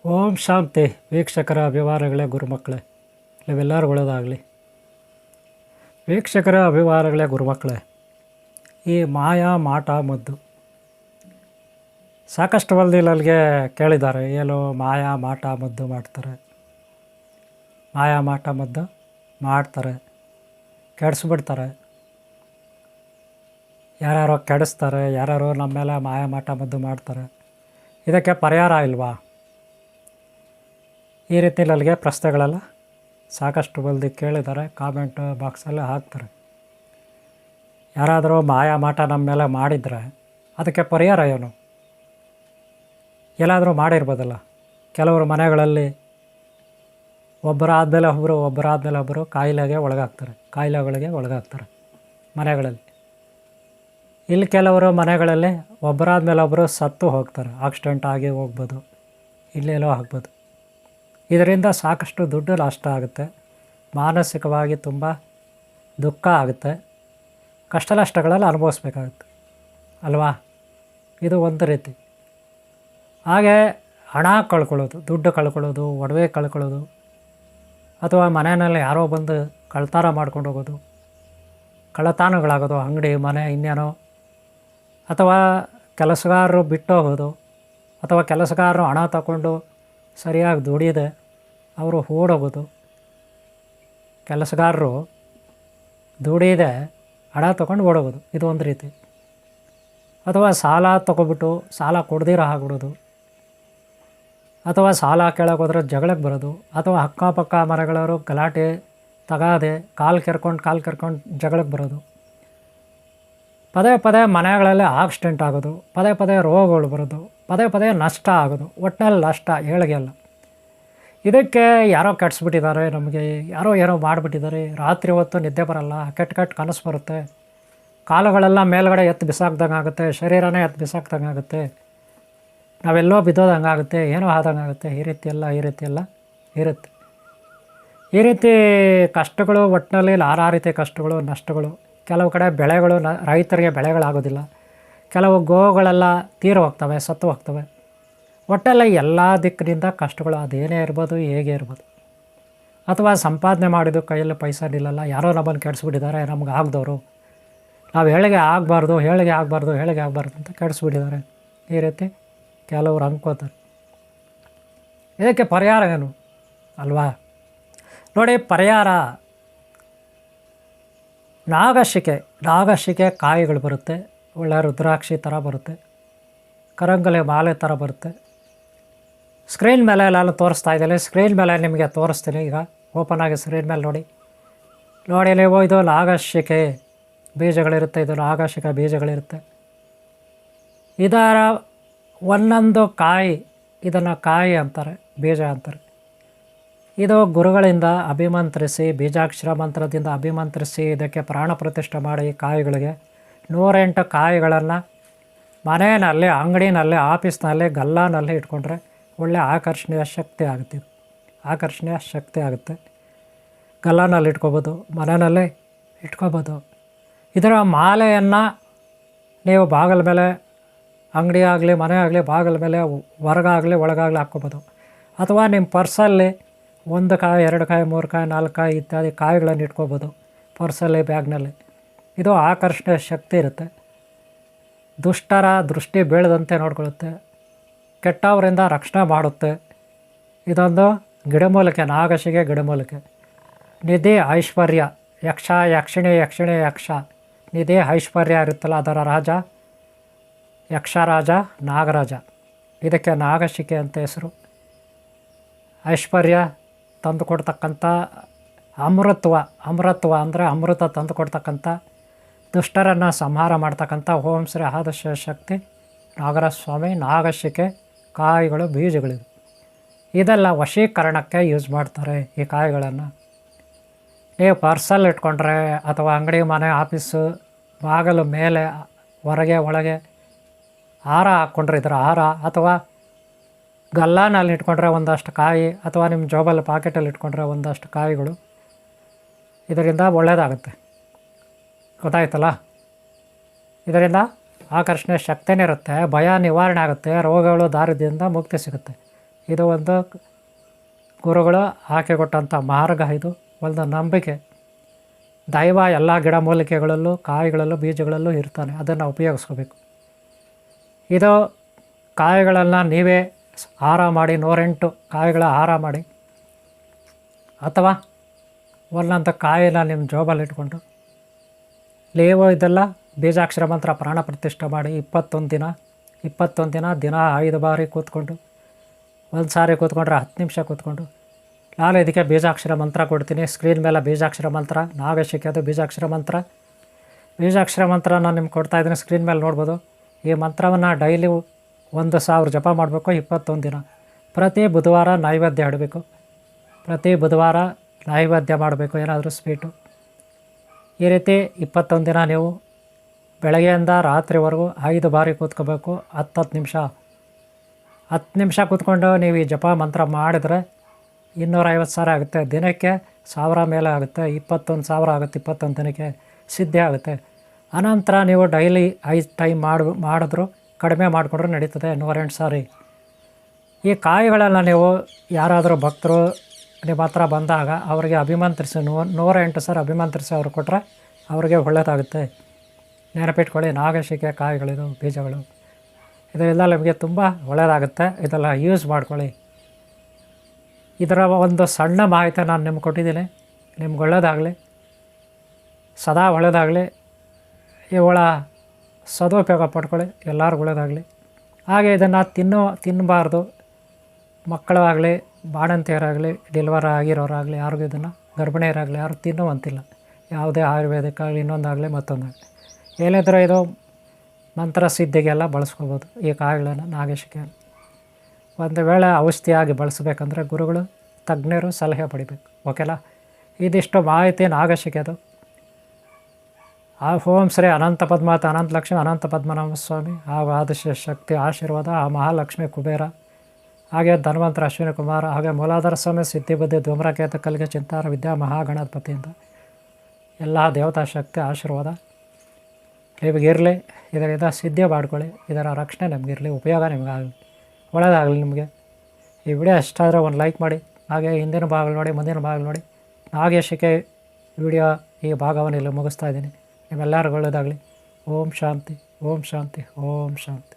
ಓಂ ಶಾಂತಿ ವೀಕ್ಷಕರ ಅಭಿವಾರಗಳೇ ಗುರುಮಕ್ಕಳೇ, ನೀವೆಲ್ಲರೂ ಒಳ್ಳೆಯದಾಗಲಿ. ವೀಕ್ಷಕರ ಅಭಿವಾರಗಳೇ ಗುರುಮಕ್ಕಳೇ, ಈ ಮಾಯಾ ಮಾಟ ಮದ್ದು ಸಾಕಷ್ಟು ಮಂದಿ ನನಗೆ ಕೇಳಿದ್ದಾರೆ. ಏನೋ ಮಾಯಾ ಮಾಟ ಮದ್ದು ಮಾಡ್ತಾರೆ, ಮಾಯಾ ಮಾಟ ಮದ್ದು ಮಾಡ್ತಾರೆ, ಕೆಡಿಸ್ಬಿಡ್ತಾರೆ, ಯಾರ್ಯಾರೋ ಕೆಡಿಸ್ತಾರೆ, ಯಾರ್ಯಾರೋ ನಮ್ಮ ಮೇಲೆ ಮಾಯಾ ಮಾಟ ಮದ್ದು ಮಾಡ್ತಾರೆ. ಇದಕ್ಕೆ ಪರಿಹಾರ ಇಲ್ವಾ? ಈ ರೀತಿ ನನಗೆ ಪ್ರಶ್ನೆಗಳೆಲ್ಲ ಸಾಕಷ್ಟು ಮಂದಿ ಕೇಳಿದ್ದಾರೆ, ಕಾಮೆಂಟ್ ಬಾಕ್ಸಲ್ಲಿ ಹಾಕ್ತಾರೆ. ಯಾರಾದರೂ ಮಾಯಾ ಮಾಟ ನಮ್ಮ ಮೇಲೆ ಮಾಡಿದರೆ ಅದಕ್ಕೆ ಪರಿಹಾರ ಏನು? ಎಲ್ಲಾದರೂ ಮಾಡಿರ್ಬೋದಲ್ಲ. ಕೆಲವರು ಮನೆಗಳಲ್ಲಿ ಒಬ್ಬರಾದಮೇಲೆ ಒಬ್ಬರು ಕಾಯಿಲೆಗಳಿಗೆ ಒಳಗಾಗ್ತಾರೆ ಮನೆಗಳಲ್ಲಿ. ಇಲ್ಲಿ ಕೆಲವರು ಮನೆಗಳಲ್ಲಿ ಒಬ್ಬರಾದಮೇಲೆ ಒಬ್ಬರು ಸತ್ತು ಹೋಗ್ತಾರೆ, ಆಕ್ಸಿಡೆಂಟ್ ಆಗಿ ಹೋಗ್ಬೋದು, ಇಲ್ಲೆಲ್ಲೋ ಆಗ್ಬೋದು. ಇದರಿಂದ ಸಾಕಷ್ಟು ದುಡ್ಡು ನಷ್ಟ ಆಗುತ್ತೆ, ಮಾನಸಿಕವಾಗಿ ತುಂಬ ದುಃಖ ಆಗುತ್ತೆ, ಕಷ್ಟ ನಷ್ಟಗಳೆಲ್ಲ ಅನುಭವಿಸ್ಬೇಕಾಗುತ್ತೆ ಅಲ್ವಾ? ಇದು ಒಂದು ರೀತಿ. ಹಾಗೆ ಹಣ ಕಳ್ಕೊಳ್ಳೋದು, ದುಡ್ಡು ಕಳ್ಕೊಳ್ಳೋದು, ಒಡವೆ ಕಳ್ಕೊಳ್ಳೋದು, ಅಥವಾ ಮನೆಯಲ್ಲಿ ಯಾರೋ ಬಂದು ಕಳ್ತನ ಮಾಡ್ಕೊಂಡು ಹೋಗೋದು, ಕಳ್ಳತನಗಳಾಗೋದು, ಅಂಗಡಿ ಮನೆ ಇನ್ನೇನೋ, ಅಥವಾ ಕೆಲಸಗಾರರು ಬಿಟ್ಟು ಹೋಗೋದು, ಅಥವಾ ಕೆಲಸಗಾರರು ಹಣ ತಗೊಂಡು ಸರಿಯಾಗಿ ದುಡಿಯದೆ ಅವರು ಓಡೋಗೋದು. ಕೆಲಸಗಾರರು ದುಡಿಯದೆ ಹಣ ತೊಗೊಂಡು ಓಡೋಗೋದು, ಇದು ಒಂದು ರೀತಿ. ಅಥವಾ ಸಾಲ ತೊಗೊಬಿಟ್ಟು ಸಾಲ ಕೊಡ್ದಿರೋ ಆಗ್ಬಿಡೋದು, ಅಥವಾ ಸಾಲ ಕೇಳೋಕೋದ್ರೆ ಜಗಳಕ್ಕೆ ಬರೋದು, ಅಥವಾ ಅಕ್ಕಪಕ್ಕ ಮನೆಗಳವರು ಗಲಾಟೆ ತಗಾದೆ ಕಾಲು ಕೆರ್ಕೊಂಡು ಜಗಳಕ್ಕೆ ಬರೋದು, ಪದೇ ಪದೇ ಮನೆಗಳಲ್ಲಿ ಆಕ್ಸಿಡೆಂಟ್ ಆಗೋದು, ಪದೇ ಪದೇ ರೋಗಗಳು ಬರೋದು, ಪದೇ ಪದೇ ನಷ್ಟ ಆಗೋದು, ಒಟ್ಟಿನಲ್ಲಿ ನಷ್ಟ ಏಳಿಗೆಲ್ಲ. ಇದಕ್ಕೆ ಯಾರೋ ಕೆಡಿಸ್ಬಿಟ್ಟಿದ್ದಾರೆ, ನಮಗೆ ಯಾರೋ ಏನೋ ಮಾಡಿಬಿಟ್ಟಿದ್ದಾರೆ. ರಾತ್ರಿ ಹೊತ್ತು ನಿದ್ದೆ ಬರೋಲ್ಲ, ಕೆಟ್ಟ ಕನಸು ಬರುತ್ತೆ, ಕಾಲುಗಳೆಲ್ಲ ಮೇಲ್ಗಡೆ ಎತ್ತು ಬಿಸಾಕ್ದಂಗೆ ಆಗುತ್ತೆ, ಶರೀರನೇ ಎತ್ತು ಬಿಸಾಕ್ದಂಗೆ ಆಗುತ್ತೆ, ನಾವೆಲ್ಲೋ ಬಿದ್ದೋದಂಗೆ ಆಗುತ್ತೆ, ಏನೋ ಆದಂಗೆ ಆಗುತ್ತೆ. ಈ ರೀತಿ ಎಲ್ಲ ಇರುತ್ತೆ. ಈ ರೀತಿ ಕಷ್ಟಗಳು ಒಟ್ಟಿನಲ್ಲಿ ನಾನಾ ರೀತಿ ಕಷ್ಟಗಳು, ನಷ್ಟಗಳು. ಕೆಲವು ಕಡೆ ಬೆಳೆಗಳು ರೈತರಿಗೆ ಬೆಳೆಗಳಾಗೋದಿಲ್ಲ, ಕೆಲವು ಗೋಗಳೆಲ್ಲ ತೀರು ಹೋಗ್ತವೆ, ಸತ್ತು ಹೋಗ್ತವೆ. ಒಟ್ಟೆಲ್ಲ ಎಲ್ಲ ದಿಕ್ಕಿನಿಂದ ಕಷ್ಟಗಳು, ಅದೇನೇ ಇರ್ಬೋದು, ಹೇಗೆ ಇರ್ಬೋದು. ಅಥವಾ ಸಂಪಾದನೆ ಮಾಡಿದ್ದು ಕೈಯಲ್ಲಿ ಪೈಸಾ ನಿಲ್ಲಲ್ಲ, ಯಾರೋ ನಮ್ಮನ್ನು ಕೆಡಿಸ್ಬಿಟ್ಟಿದ್ದಾರೆ, ನಮ್ಗೆ ಆಗದವರು, ನಾವು ಹೇಳಿಗೆ ಆಗಬಾರ್ದು ಅಂತ ಕೆಡಿಸ್ಬಿಟ್ಟಿದ್ದಾರೆ. ಈ ರೀತಿ ಕೆಲವರು ಅಂದ್ಕೋತಾರೆ. ಇದಕ್ಕೆ ಪರಿಹಾರ ಏನು ಅಲ್ವಾ? ನೋಡಿ, ಪರಿಹಾರ ನಾಗಶಿಕೆ ಕಾಯಿಗಳು ಬರುತ್ತೆ, ಒಳ್ಳೆ ರುದ್ರಾಕ್ಷಿ ಥರ ಬರುತ್ತೆ, ಕರಂಗಲೆ ಮಾಲೆ ಥರ ಬರುತ್ತೆ. ಸ್ಕ್ರೀನ್ ಮೇಲೆ ನಾನು ತೋರಿಸ್ತಾ ಇದ್ದೀನಿ, ಸ್ಕ್ರೀನ್ ಮೇಲೆ ನಿಮಗೆ ತೋರಿಸ್ತೀನಿ. ಈಗ ಓಪನ್ ಆಗಿ ಸ್ಕ್ರೀನ್ ಮೇಲೆ ನೋಡಿ ನೀವು, ಇದು ನಾಗಶಿಕೆ ಬೀಜಗಳಿರುತ್ತೆ, ಇದು ನಾಗಶಿಕೆ ಬೀಜಗಳಿರುತ್ತೆ. ಇದರ ಒಂದೊಂದು ಕಾಯಿ, ಇದನ್ನು ಕಾಯಿ ಅಂತಾರೆ, ಬೀಜ ಅಂತಾರೆ. ಇದು ಗುರುಗಳಿಂದ ಅಭಿಮಂತ್ರಿಸಿ, ಬೀಜಾಕ್ಷರ ಮಂತ್ರದಿಂದ ಅಭಿಮಂತ್ರಿಸಿ ಇದಕ್ಕೆ ಪ್ರಾಣ ಪ್ರತಿಷ್ಠೆ ಮಾಡಿ ಕಾಯಿಗಳಿಗೆ 108 ಕಾಯಿಗಳನ್ನು ಮನೆಯಲ್ಲಿ, ಅಂಗಡಿನಲ್ಲಿ, ಆಫೀಸ್ನಲ್ಲಿ, ಗಲ್ಲಾನಲ್ಲಿ ಇಟ್ಕೊಂಡ್ರೆ ಒಳ್ಳೆಯ ಆಕರ್ಷಣೀಯ ಶಕ್ತಿ ಆಗುತ್ತೆ. ಗಲ್ಲಾನಲ್ಲಿ ಇಟ್ಕೋಬೋದು, ಮನೆಯಲ್ಲಿ ಇಟ್ಕೋಬೋದು. ಇದರ ಮಾಲೆಯನ್ನು ನೀವು ಬಾಗಿಲ ಮೇಲೆ, ಅಂಗಡಿ ಆಗಲಿ ಮನೆ ಆಗಲಿ ಬಾಗಿಲ ಮೇಲೆ ಹೊರಗಾಗಲಿ ಒಳಗಾಗಲಿ ಹಾಕ್ಕೋಬೋದು. ಅಥವಾ ನಿಮ್ಮ ಪರ್ಸಲ್ಲಿ 1 ಕಾಯಿ 2 ಕಾಯಿ 3 ಕಾಯಿ 4 ಕಾಯಿ ಇತ್ಯಾದಿ ಕಾಯಿಗಳನ್ನು ಇಟ್ಕೋಬೋದು ಪರ್ಸಲ್ಲಿ, ಬ್ಯಾಗ್ನಲ್ಲಿ. ಇದು ಆಕರ್ಷಣೀಯ ಶಕ್ತಿ ಇರುತ್ತೆ, ದುಷ್ಟರ ದೃಷ್ಟಿ ಬೀಳದಂತೆ ನೋಡ್ಕೊಳ್ಳುತ್ತೆ, ಕೆಟ್ಟವರಿಂದ ರಕ್ಷಣೆ ಮಾಡುತ್ತೆ. ಇದೊಂದು ಗಿಡಮೂಲಿಕೆ, ನಾಗಶಿಗೆ ಗಿಡಮೂಲಿಕೆ. ನಿಧಿ ಐಶ್ವರ್ಯ, ಯಕ್ಷ ನಿಧಿ ಐಶ್ವರ್ಯ ಇರುತ್ತಲ್ಲ, ಅದರ ರಾಜ ಯಕ್ಷರಾಜ, ನಾಗರಾಜ. ಇದಕ್ಕೆ ನಾಗಶಿಕೆ ಅಂತ ಹೆಸರು. ಐಶ್ವರ್ಯ ತಂದು ಕೊಡ್ತಕ್ಕಂಥ ಅಮೃತ್ವ ಅಂದರೆ ಅಮೃತ ತಂದು ಕೊಡ್ತಕ್ಕಂಥ, ದುಷ್ಟರನ್ನು ಸಂಹಾರ ಮಾಡ್ತಕ್ಕಂಥ ಓಂ ಶ್ರೀ ಆದಶ ಶಕ್ತಿ ನಾಗರಾಜ ಸ್ವಾಮಿ. ನಾಗಶಿಕೆ ಕಾಯಿಗಳು, ಬೀಜಗಳಿವೆ. ಇದೆಲ್ಲ ವಶೀಕರಣಕ್ಕೆ ಯೂಸ್ ಮಾಡ್ತಾರೆ. ಈ ಕಾಯಿಗಳನ್ನು ನೀವು ಪರ್ಸಲ್ಲಿ ಇಟ್ಕೊಂಡ್ರೆ, ಅಥವಾ ಅಂಗಡಿ ಮನೆ ಆಫೀಸು ಬಾಗಿಲು ಮೇಲೆ ಹೊರಗೆ ಒಳಗೆ ಹಾರ ಹಾಕ್ಕೊಂಡ್ರೆ ಇದರ ಹಾರ, ಅಥವಾ ಗಲ್ಲಾನಲ್ಲಿ ಇಟ್ಕೊಂಡ್ರೆ ಒಂದಷ್ಟು ಕಾಯಿ, ಅಥವಾ ನಿಮ್ಮ ಜೋಬಲ್ಲಿ ಪಾಕೆಟಲ್ಲಿ ಇಟ್ಕೊಂಡ್ರೆ ಒಂದಷ್ಟು ಕಾಯಿಗಳು, ಇದರಿಂದ ಒಳ್ಳೆಯದಾಗುತ್ತೆ. ಗೊತ್ತಾಯ್ತಲ್ಲ? ಇದರಿಂದ ಆಕರ್ಷಣೆ ಶಕ್ತಿನೇ ಇರುತ್ತೆ, ಭಯ ನಿವಾರಣೆ ಆಗುತ್ತೆ, ರೋಗಗಳು ದಾರಿದ್ರ್ಯದಿಂದ ಮುಕ್ತಿ ಸಿಗುತ್ತೆ. ಇದು ಒಂದು ಗುರುಗಳು ಹಾಕಿಕೊಟ್ಟಂಥ ಮಾರ್ಗ. ಇದು ಒಂದು ನಂಬಿಕೆ. ದೈವ ಎಲ್ಲ ಗಿಡಮೂಲಿಕೆಗಳಲ್ಲೂ, ಕಾಯಿಗಳಲ್ಲೂ, ಬೀಜಗಳಲ್ಲೂ ಇರ್ತಾನೆ. ಅದನ್ನು ಉಪಯೋಗಿಸ್ಕೋಬೇಕು. ಇದು ಕಾಯಿಗಳನ್ನು ನೀವೇ ಹಾರ ಮಾಡಿ 108 ಕಾಯಿಗಳ ಹಾರ ಮಾಡಿ, ಅಥವಾ ಒಂದೊಂದು ಕಾಯಿನ ನಿಮ್ಮ ಜೋಬಲ್ಲಿ ಇಟ್ಕೊಂಡು ನೀವು ಇದೆಲ್ಲ ಬೀಜಾಕ್ಷರ ಮಂತ್ರ ಪ್ರಾಣ ಪ್ರತಿಷ್ಠೆ ಮಾಡಿ 21 ದಿನ 5 ಬಾರಿ ಕೂತ್ಕೊಂಡು, ಒಂದು ಸಾರಿ ಕೂತ್ಕೊಂಡ್ರೆ 10 ನಿಮಿಷ ಕೂತ್ಕೊಂಡು, ನಾನು ಇದಕ್ಕೆ ಬೀಜಾಕ್ಷರ ಮಂತ್ರ ಕೊಡ್ತೀನಿ. ಸ್ಕ್ರೀನ್ ಮೇಲೆ ಬೀಜಾಕ್ಷರ ಮಂತ್ರ, ನಾಗಶಿಕೆದು ಬೀಜಾಕ್ಷರ ಮಂತ್ರ ನಾನು ನಿಮ್ಗೆ ಕೊಡ್ತಾಯಿದ್ದೀನಿ. ಸ್ಕ್ರೀನ್ ಮೇಲೆ ನೋಡ್ಬೋದು. ಈ ಮಂತ್ರವನ್ನು ಡೈಲಿ 1000 ಜಪ ಮಾಡಬೇಕು 21 ದಿನ. ಪ್ರತಿ ಬುಧವಾರ ನೈವೇದ್ಯ ಇಡಬೇಕು. ಪ್ರತಿ ಬುಧವಾರ ನೈವೇದ್ಯ ಮಾಡಬೇಕು, ಏನಾದರೂ ಸ್ವೀಟು. ಈ ರೀತಿ 21 ದಿನ ನೀವು ಬೆಳಗ್ಗೆಯಿಂದ ರಾತ್ರಿವರೆಗೂ 5 ಬಾರಿ ಕೂತ್ಕೋಬೇಕು. 10 ನಿಮಿಷ ಕೂತ್ಕೊಂಡು ನೀವು ಈ ಜಪ ಮಂತ್ರ ಮಾಡಿದರೆ 250 ಸಾವಿರ ಆಗುತ್ತೆ. ದಿನಕ್ಕೆ 1000 ಮೇಲೆ ಆಗುತ್ತೆ. 21,000 ಆಗುತ್ತೆ 21 ದಿನಕ್ಕೆ, ಸಿದ್ಧಿ ಆಗುತ್ತೆ. ಅನಂತರ ನೀವು ಡೈಲಿ 5 ಟೈಮ್ ಮಾಡಿದ್ರು ಕಡಿಮೆ ಮಾಡಿಕೊಂಡ್ರೆ ನಡೀತದೆ 108 ಸಾರಿ. ಈ ಕಾಯಿಗಳನ್ನು ನೀವು ಯಾರಾದರೂ ಭಕ್ತರು ನಿಮ್ಮ ಹತ್ರ ಬಂದಾಗ ಅವರಿಗೆ ಅಭಿಮಂತ್ರಿಸಿ 108 ಸಾರಿ ಅಭಿಮಂತ್ರಿಸಿ ಅವ್ರು ಕೊಟ್ಟರೆ ಅವ್ರಿಗೆ ಒಳ್ಳೆಯದಾಗುತ್ತೆ. ನೆನಪಿಟ್ಕೊಳ್ಳಿ, ನಾಗಶಿಕೆ ಕಾಯಿಗಳಿದು ಬೀಜಗಳು, ಇದೆಲ್ಲ ನಿಮಗೆ ತುಂಬ ಒಳ್ಳೆಯದಾಗುತ್ತೆ. ಇದೆಲ್ಲ ಯೂಸ್ ಮಾಡ್ಕೊಳ್ಳಿ. ಇದರ ಒಂದು ಸಣ್ಣ ಮಾಹಿತಿ ನಾನು ನಿಮ್ಗೆ ಕೊಟ್ಟಿದ್ದೀನಿ. ನಿಮ್ಗೆ ಒಳ್ಳೆಯದಾಗಲಿ, ಸದಾ ಒಳ್ಳೆಯದಾಗಲಿ. ಇವುಗಳ ಸದುಪಯೋಗ ಪಡ್ಕೊಳ್ಳಿ, ಎಲ್ಲರಿಗೂ ಒಳ್ಳೆಯದಾಗಲಿ. ಹಾಗೆ ಇದನ್ನು ತಿನ್ನಬಾರ್ದು. ಮಕ್ಕಳಾಗಲಿ, ಬಾಣಂತಿಯರಾಗಲಿ, ಡೆಲಿವರ್ ಆಗಿರೋರಾಗಲಿ, ಯಾರಿಗೂ ಇದನ್ನು ಗರ್ಭಿಣಿಯರಾಗಲಿ ಯಾರು ತಿನ್ನುವಂತಿಲ್ಲ. ಯಾವುದೇ ಆಯುರ್ವೇದಿಕ್ ಆಗಲಿ, ಇನ್ನೊಂದಾಗಲಿ ಮತ್ತೊಂದಾಗಲಿ, ಏನಿದ್ರೂ ಇದು ಮಂತ್ರ ಸಿದ್ಧಿಗೆಲ್ಲ ಬಳಸ್ಕೋಬೋದು ಈ ಕಾಯಿಗಳನ್ನು, ನಾಗಶಿಕೆಯನ್ನು. ಒಂದು ವೇಳೆ ಔಷಧಿಯಾಗಿ ಬಳಸಬೇಕಂದ್ರೆ ಗುರುಗಳು, ತಜ್ಞರು ಸಲಹೆ ಪಡಿಬೇಕು. ಓಕೆನಾ? ಇದಿಷ್ಟು ಮಾಹಿತಿ ನಾಗಶಿಕೆದು. ಓಂ ಶ್ರೀ ಅನಂತ ಪದ್ಮಾವತಿ ಅನಂತ ಲಕ್ಷ್ಮಿ ಅನಂತ ಪದ್ಮನಾಭ ಸ್ವಾಮಿ, ಹಾಗೂ ಆದಿಶಕ್ತಿ ಆಶೀರ್ವಾದ, ಆ ಮಹಾಲಕ್ಷ್ಮಿ ಕುಬೇರ, ಹಾಗೆ ಧನ್ವಂತರ ಅಶ್ವಿನಿ ಕುಮಾರ, ಹಾಗೆ ಮೂಲಾಧಾರ ಸ್ವಾಮಿ, ಸಿದ್ಧಿಬುದ್ಧಿ ಧೂಮ್ರಕೇತು ಕಲಿಗೆ ಚಿಂತಾರ ವಿದ್ಯಾ ಮಹಾಗಣಪತಿಯಿಂದ ಎಲ್ಲ ದೇವತಾ ಶಕ್ತಿ ಆಶೀರ್ವಾದ ನಿಮಗಿರಲಿ. ಇದರಿಂದ ಸಿದ್ಧಿ ಮಾಡ್ಕೊಳ್ಳಿ. ಇದರ ರಕ್ಷಣೆ ನಮಗಿರಲಿ, ಉಪಯೋಗ ನಿಮಗಾಗಲಿ, ಒಳ್ಳೆಯದಾಗಲಿ ನಿಮಗೆ. ಈ ವಿಡಿಯೋ ಇಷ್ಟಾದರೆ ಒಂದು ಲೈಕ್ ಮಾಡಿ. ಹಾಗೆ ಹಿಂದಿನ ಭಾಗ ನೋಡಿ, ಮುಂದಿನ ಭಾಗ ನೋಡಿ. ನಾಗಶಿಕೆ ವಿಡಿಯೋ ಈ ಭಾಗವನ್ನು ಇಲ್ಲಿ ಮುಗಿಸ್ತಾ ಇದ್ದೀನಿ. ನಿಮ್ಮೆಲ್ಲರಿಗೂ ಒಳ್ಳೆಯದಾಗಲಿ. ಓಂ ಶಾಂತಿ, ಓಂ ಶಾಂತಿ, ಓಂ ಶಾಂತಿ.